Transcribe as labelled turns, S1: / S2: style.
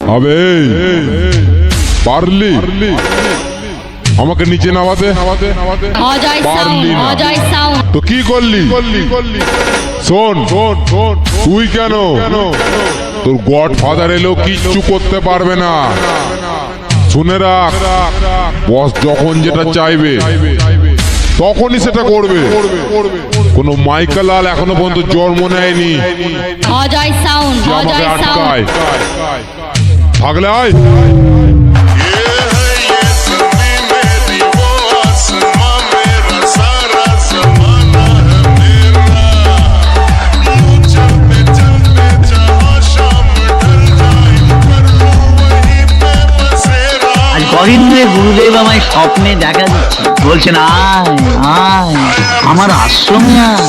S1: হবে পারলি আমাকে নিচে নামাতে পারলি না তো কি করলি শোন তুই কেন তোর গড ফাদার এলো কিচ্ছু করতে পারবে না শুনে রাখ বস যখন যেটা চাইবে তখনই সেটা করবে কোনো মাইকেলাল এখনো পর্যন্ত জন্ম নেয়নি আমাকে আটকায় থাকলে আয়
S2: কদিনে গুরুদেব আমায় স্বপ্নে দেখা দিচ্ছে, বলছেন আয় আয় আমার আশ্রমে আয়।